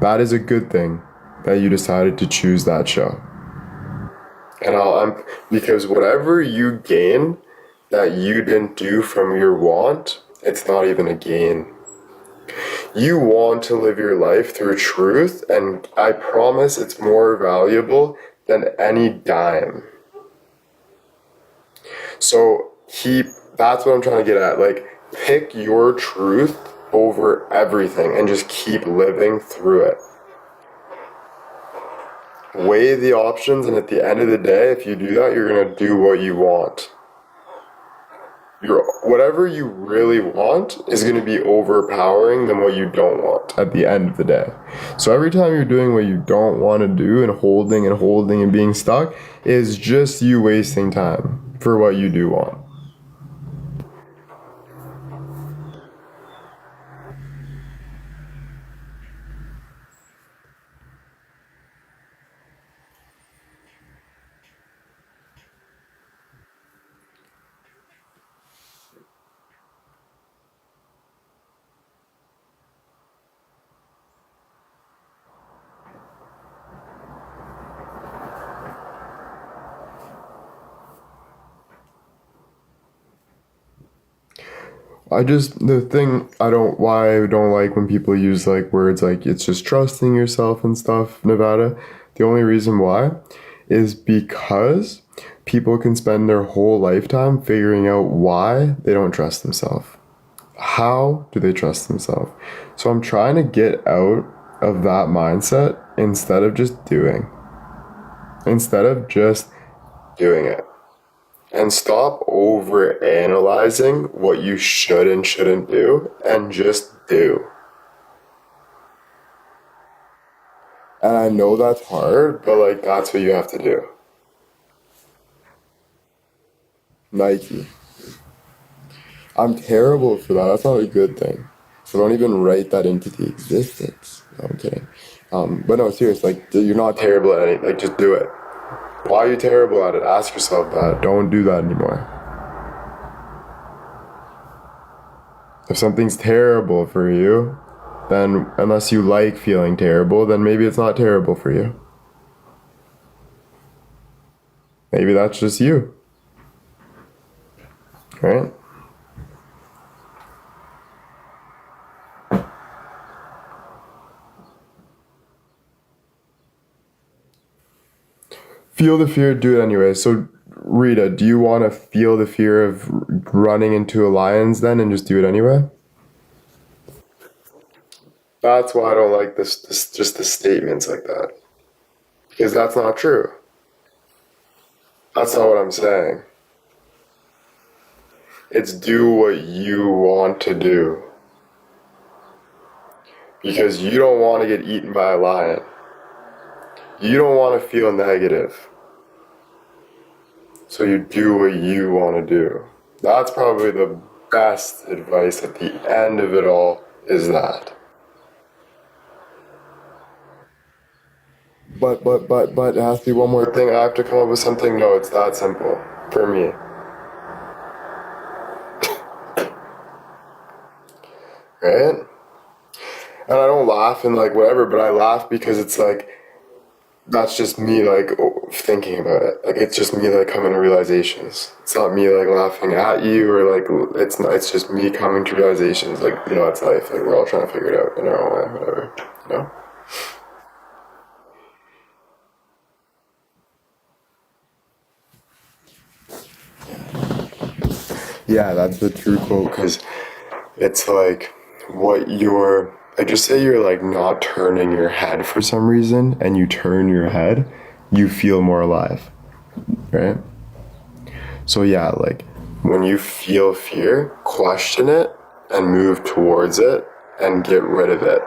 that is a good thing that you decided to choose that show. And because whatever you gain that you didn't do from your want, it's not even a gain. You want to live your life through truth, and I promise it's more valuable than any dime. So that's what I'm trying to get at. Like, pick your truth over everything and just keep living through it. Weigh the options, and at the end of the day, if you do that, you're gonna do what you want. Whatever you really want is going to be overpowering than what you don't want at the end of the day. So every time you're doing what you don't want to do and holding and being stuck is just you wasting time for what you do want. Why I don't like when people use like words like it's just trusting yourself and stuff, Nevada. The only reason why is because people can spend their whole lifetime figuring out why they don't trust themselves. How do they trust themselves? So I'm trying to get out of that mindset instead of just doing. Instead of just doing it. And stop over analyzing what you should and shouldn't do and just do. And I know that's hard, but like that's what you have to do. Nike. I'm terrible for that. That's not a good thing. So don't even write that into the existence. No, I'm kidding. But no, serious. Like you're not terrible at anything. Like just do it. Why are you terrible at it? Ask yourself that. Don't do that anymore. If something's terrible for you, then unless you like feeling terrible, then maybe it's not terrible for you. Maybe that's just you. Right? feel the fear, do it anyway. So, Rita, do you want to feel the fear of running into a lion's den and just do it anyway? That's why I don't like this just the statements like that. Because that's not true. That's not what I'm saying. It's do what you want to do. Because you don't want to get eaten by a lion. You don't want to feel negative. So you do what you want to do. That's probably the best advice at the end of it all is that. But, it has to be one more thing. I have to come up with something. No, it's that simple. For me. Right? And I don't laugh and like whatever, but I laugh because it's like, that's just me like thinking about it. Like it's just me like coming to realizations. It's not me like laughing at you or like, it's just me coming to realizations. Like, you know, it's life. Like we're all trying to figure it out in our own way, whatever. You know? Yeah, that's the true quote, because it's like what you're, like just say you're like not turning your head for some reason and you turn your head, you feel more alive, right? So yeah, like when you feel fear, question it and move towards it and get rid of it.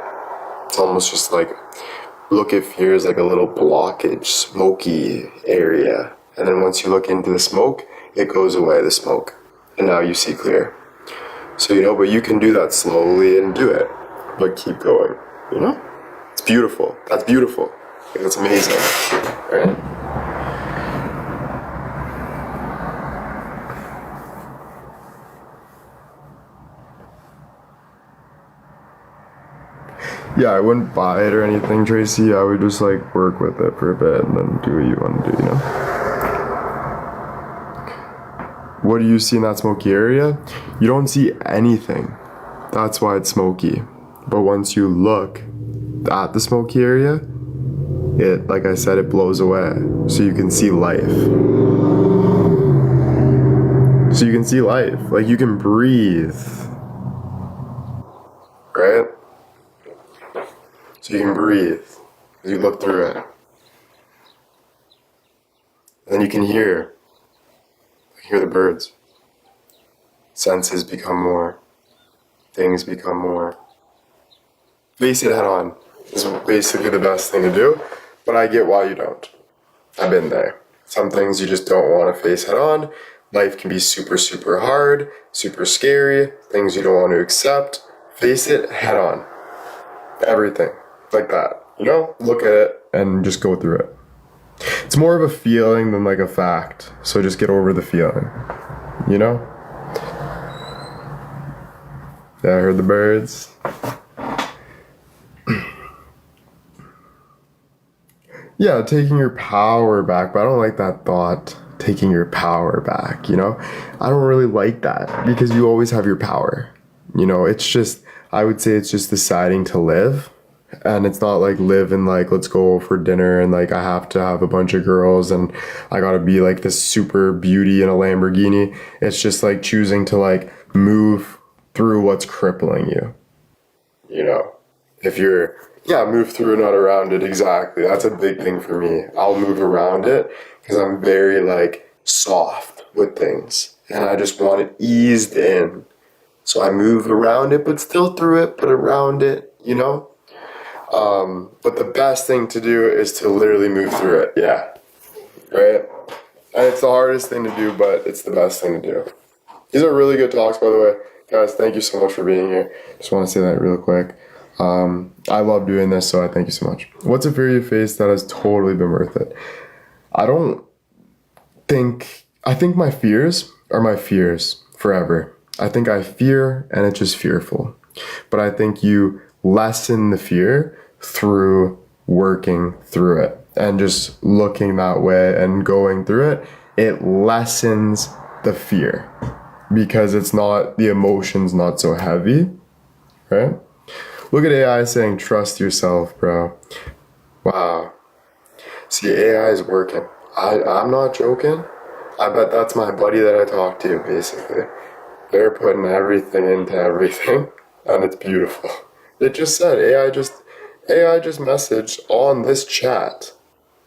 It's almost just like, look at fear as like a little blockage, smoky area. And then once you look into the smoke, it goes away, the smoke. And now you see clear. So, you know, but you can do that slowly and do it. But keep going, you know? It's beautiful. That's beautiful. Like, that's amazing. Right? Yeah, I wouldn't buy it or anything, Tracy. I would just like work with it for a bit and then do what you want to do, you know? What do you see in that smoky area? You don't see anything. That's why it's smoky. But once you look at the smoky area, it, like I said, it blows away. So you can see life. So you can see life. Like you can breathe. Right? So you can breathe as you look through it. And then you can hear the birds. Senses become more. Things become more. Face it head on is basically the best thing to do, but I get why you don't. I've been there. Some things you just don't want to face head on. Life can be super, super hard, super scary, things you don't want to accept. Face it head on. Everything. Like that. You know? Look at it and just go through it. It's more of a feeling than like a fact. So just get over the feeling. You know? Yeah, I heard the birds. Yeah, taking your power back, but I don't like that thought, taking your power back, you know? I don't really like that because you always have your power. You know, it's just, I would say it's just deciding to live. And it's not like live and like, let's go for dinner and like I have to have a bunch of girls and I gotta be like this super beauty in a Lamborghini. It's just like choosing to like move through what's crippling you. You know, if you're, move through, not around it. Exactly. That's a big thing for me. I'll move around it because I'm very like soft with things and I just want it eased in. So I move around it, but still through it, but around it, you know? But the best thing to do is to literally move through it. Yeah. Right? And it's the hardest thing to do, but it's the best thing to do. These are really good talks, by the way. Guys, thank you so much for being here. Just want to say that real quick. I love doing this, so I thank you so much. What's a fear you faced that has totally been worth it? I think my fears are my fears forever. I think I fear and it's just fearful. But I think you lessen the fear through working through it and just looking that way and going through it. It lessens the fear because it's not, the emotion's not so heavy, right? Look at AI saying, trust yourself, bro. Wow. See, AI is working. I'm not joking. I bet that's my buddy that I talked to, basically. They're putting everything into everything, and it's beautiful. It just said AI just messaged on this chat.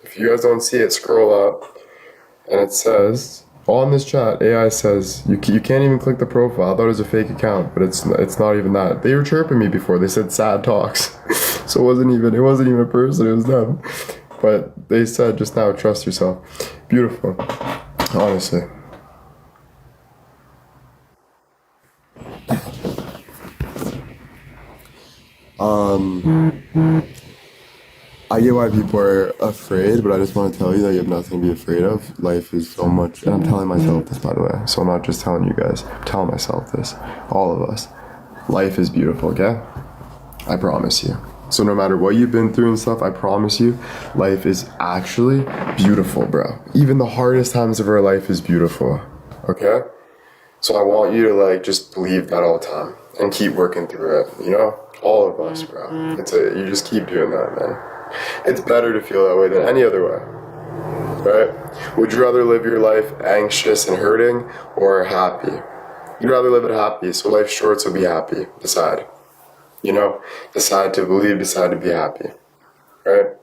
If you guys don't see it, scroll up, and it says on this chat, AI says you can't even click the profile. I thought it was a fake account, but it's not even that. They were chirping me before. They said sad talks, so it wasn't even a person. It was them. But they said just now, trust yourself. Beautiful, honestly. I get why people are afraid, but I just want to tell you that you have nothing to be afraid of. Life is so much, and I'm telling myself this, by the way, so I'm not just telling you guys, I'm telling myself this, all of us. Life is beautiful, okay? I promise you. So no matter what you've been through and stuff, I promise you, life is actually beautiful, bro. Even the hardest times of our life is beautiful, okay? So I want you to like just believe that all the time and keep working through it, you know? All of us, bro. You just keep doing that, man. It's better to feel that way than any other way, right? Would you rather live your life anxious and hurting or happy? You'd rather live it happy, so life's short, so be happy. Decide. You know? Decide to believe, decide to be happy, right?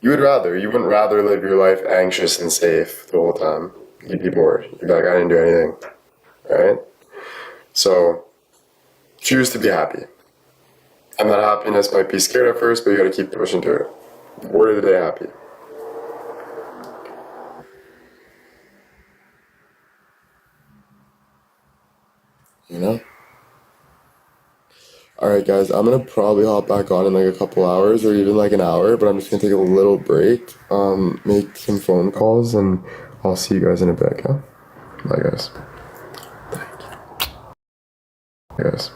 You wouldn't rather live your life anxious and safe the whole time. You'd be bored. You'd be like, I didn't do anything, right? So, choose to be happy. And that happiness might be scared at first, but you gotta keep pushing through it. Word of the day, happy. You know? Alright guys, I'm gonna probably hop back on in like a couple hours or even like an hour, but I'm just gonna take a little break, make some phone calls, and I'll see you guys in a bit, okay? Bye guys. Thank you. Bye guys.